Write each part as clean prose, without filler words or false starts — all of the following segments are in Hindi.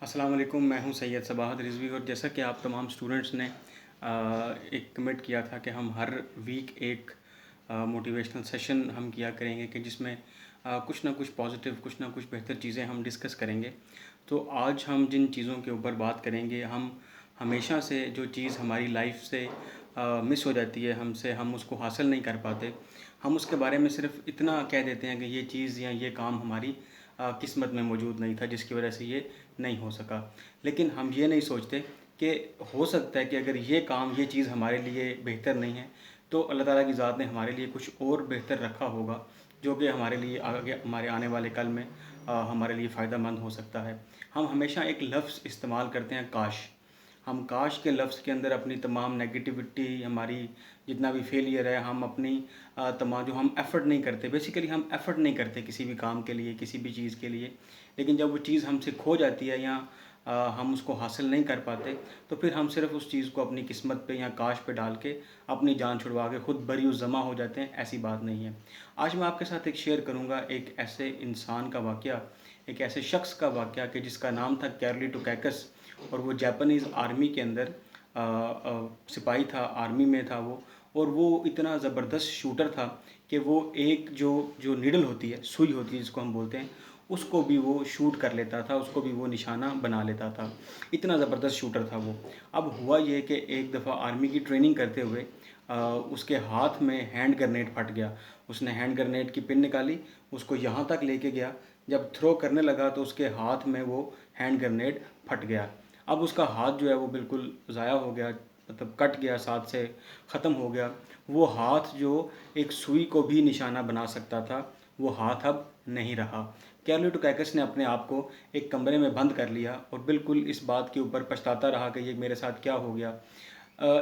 अस्सलाम वालेकुम, मैं हूं सैयद सबाहत रिजवी और जैसा कि आप तमाम स्टूडेंट्स ने एक कमिट किया था कि हम हर वीक एक मोटिवेशनल सेशन हम किया करेंगे कि जिसमें कुछ ना कुछ पॉजिटिव, कुछ ना कुछ बेहतर चीज़ें हम डिस्कस करेंगे। तो आज हम जिन चीज़ों के ऊपर बात करेंगे, हम हमेशा से जो चीज़ हमारी लाइफ से मिस हो जाती है हमसे, हम उसको हासिल नहीं कर पाते, हम उसके बारे में सिर्फ इतना कह देते हैं कि ये चीज़ या ये काम हमारी किस्मत में मौजूद नहीं था, जिसकी वजह से ये नहीं हो सका। लेकिन हम ये नहीं सोचते कि हो सकता है कि अगर ये काम, ये चीज़ हमारे लिए बेहतर नहीं है, तो अल्लाह ताला की ज़ात ने हमारे लिए कुछ और बेहतर रखा होगा, जो कि हमारे लिए आगे, हमारे आने वाले कल में हमारे लिए फ़ायदा मंद हो सकता है। हम हमेशा एक लफ्ज़ इस्तेमाल करते हैं, काश। हम काश के लफ्ज़ के अंदर अपनी तमाम नेगेटिविटी, हमारी जितना भी फेलियर है, हम अपनी तमाम जो हम एफ़र्ट नहीं करते, बेसिकली हम एफ़र्ट नहीं करते किसी भी काम के लिए, किसी भी चीज़ के लिए। लेकिन जब वो चीज़ हमसे खो जाती है या हम उसको हासिल नहीं कर पाते, तो फिर हम सिर्फ़ उस चीज़ को अपनी किस्मत पे या काश पे डाल के अपनी जान छुड़वा के खुद बरियु ज़मा हो जाते हैं। ऐसी बात नहीं है। आज मैं आपके साथ एक शेयर करूँगा, एक ऐसे इंसान का वाक़या, एक ऐसे शख्स का वाक़या कि जिसका नाम था कैरली टोकैकस, और वो जापानीज़ आर्मी के अंदर सिपाही था, आर्मी में था वो। और वो इतना ज़बरदस्त शूटर था कि वो एक जो जो नीडल होती है, सुई होती है जिसको हम बोलते हैं, उसको भी वो शूट कर लेता था, उसको भी वो निशाना बना लेता था। इतना ज़बरदस्त शूटर था वो। अब हुआ ये कि एक दफ़ा आर्मी की ट्रेनिंग करते हुए उसके हाथ में हैंड ग्रेनेड फट गया। उसने हैंड ग्रेनेड की पिन निकाली, उसको यहाँ तक लेके गया, जब थ्रो करने लगा तो उसके हाथ में वो हैंड ग्रेनेड फट गया। अब उसका हाथ जो है वो बिल्कुल ज़ाया हो गया, मतलब कट गया, साथ से ख़त्म हो गया। वो हाथ जो एक सुई को भी निशाना बना सकता था, वो हाथ अब नहीं रहा। कैरली टोकैकस ने अपने आप को एक कमरे में बंद कर लिया और बिल्कुल इस बात के ऊपर पछताता रहा कि ये मेरे साथ क्या हो गया।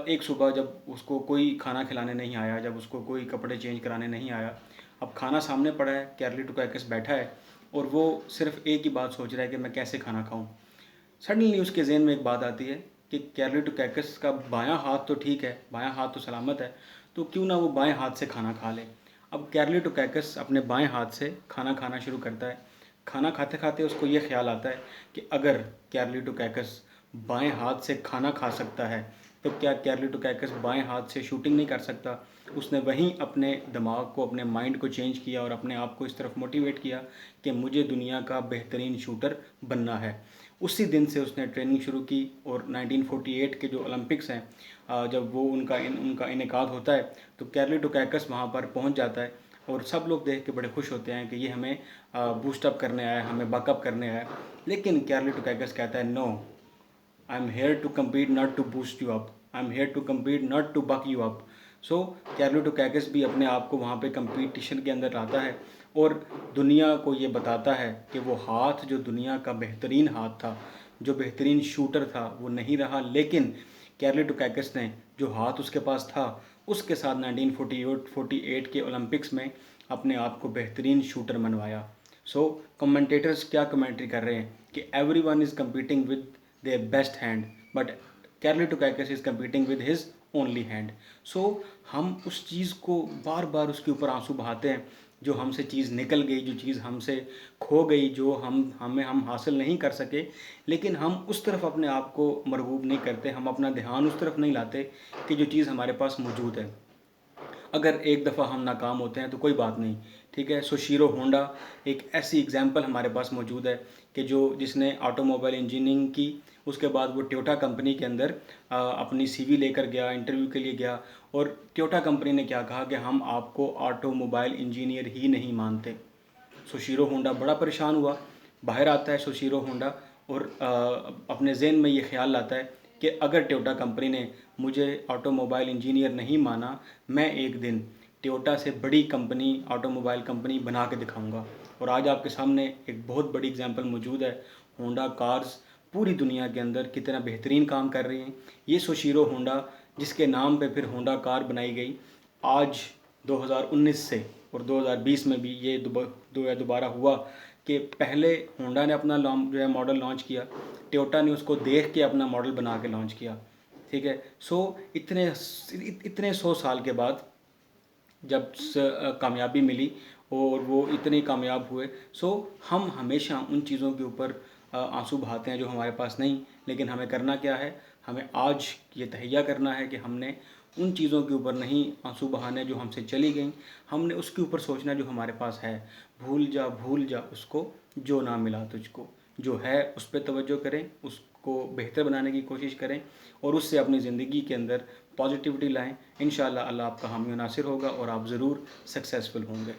एक सुबह जब उसको कोई खाना खिलाने नहीं आया, जब उसको कोई कपड़े चेंज कराने नहीं आया, अब खाना सामने पड़ा है, कैरली टोकैकस बैठा है और वो सिर्फ़ एक ही बात सोच रहा है कि मैं कैसे खाना खाऊँ। सडनली उसके ज़हन में एक बात आती है कि कैरली टोकैकस का बायाँ हाथ तो ठीक है, बायाँ हाथ तो सलामत है, तो क्यों ना वो बाएँ हाथ से खाना खा ले। अब कैरली टोकैकस अपने बाएँ हाथ से खाना खाना शुरू करता है। खाना खाते-खाते उसको ये ख़्याल आता है कि अगर कैरली टोकैकस बाएँ हाथ से खाना खा सकता है, तो क्या कैरली टोकैकस बाएँ हाथ से शूटिंग नहीं कर सकता? उसने वहीं अपने दिमाग को, अपने माइंड को चेंज किया और अपने आप को इस तरफ मोटिवेट किया कि मुझे दुनिया का बेहतरीन शूटर बनना है। उसी दिन से उसने ट्रेनिंग शुरू की और 1948 के जो ओलंपिक्स हैं, जब वो उनका इनेकाद होता है, तो कैरली टोकैकस वहाँ पर पहुँच जाता है और सब लोग देख के बड़े खुश होते हैं कि ये हमें बूस्ट अप करने आया है, हमें बकअप करने आया है। लेकिन कैरली टोकैकस कहता है, no, I am here to compete, not to boost you up. I am here to compete, not to buck you up. So कैरली टोकैकस भी अपने आप को वहाँ पे कंपटीशन के अंदर लाता है और दुनिया को ये बताता है कि वो हाथ जो दुनिया का बेहतरीन हाथ था, जो बेहतरीन शूटर था, वो नहीं रहा। लेकिन कैरली टोकैकस ने जो हाथ उसके पास था, उसके साथ 1948 के ओलंपिक्स में अपने आप को बेहतरीन शूटर मनवाया। सो कमेंटेटर्स क्या कमेंट्री कर रहे हैं कि every one is competing with their best hand, but Kerli Toukakis is competing with his only hand. So हम उस चीज़ को बार बार उसके ऊपर आंसू बहाते हैं, जो हमसे चीज़ निकल गई, जो चीज़ हमसे खो गई, जो हम हासिल नहीं कर सके। लेकिन हम उस तरफ अपने आप को मरगूब नहीं करते, हम अपना ध्यान उस तरफ नहीं लाते कि जो चीज़ हमारे पास मौजूद है। अगर एक दफ़ा हम नाकाम होते हैं तो कोई बात नहीं, ठीक है। सोशीरो होंडा एक ऐसी एग्ज़ाम्पल हमारे पास मौजूद है कि जिसने ऑटोमोबाइल इंजीनियरिंग की, उसके बाद वो टोयोटा कंपनी के अंदर अपनी सीवी लेकर गया, इंटरव्यू के लिए गया, और टोयोटा कंपनी ने क्या कहा कि हम आपको ऑटोमोबाइल इंजीनियर ही नहीं मानते। सोशीरो होंडा बड़ा परेशान हुआ। बाहर आता है सोशीरो होंडा और अपने ज़हन में ये ख़्याल लाता है कि अगर टोयोटा कंपनी ने मुझे ऑटोमोबाइल इंजीनियर नहीं माना, मैं एक दिन टोयोटा से बड़ी कंपनी, ऑटोमोबाइल कंपनी बना के दिखाऊंगा। और आज आपके सामने एक बहुत बड़ी एग्जांपल मौजूद है। होंडा कार्स पूरी दुनिया के अंदर कितना बेहतरीन काम कर रही हैं। ये सोशीरो होंडा, जिसके नाम पे फिर होंडा कार बनाई गई, आज 2019 से और 2020 में भी ये दोबारा हुआ कि पहले होंडा ने अपना जो है मॉडल लॉन्च किया, टोयोटा ने उसको देख के अपना मॉडल बना के लॉन्च किया, ठीक है। सो इतने 100 साल के बाद जब कामयाबी मिली और वो इतने कामयाब हुए, सो हम हमेशा उन चीज़ों के ऊपर आंसू बहाते हैं जो हमारे पास नहीं। लेकिन हमें करना क्या है, हमें आज ये तहैया करना है कि हमने उन चीज़ों के ऊपर नहीं आंसू बहाने जो हमसे चली गई, हमने उसके ऊपर सोचना जो हमारे पास है। भूल जा उसको जो ना मिला तुझको, जो है उस पर तवज्जो करें, उसको बेहतर बनाने की कोशिश करें और उससे अपनी ज़िंदगी के अंदर पॉजिटिविटी लाएं। इंशाअल्लाह अल्लाह आपका हामी नासिर होगा और आप ज़रूर सक्सेसफुल होंगे।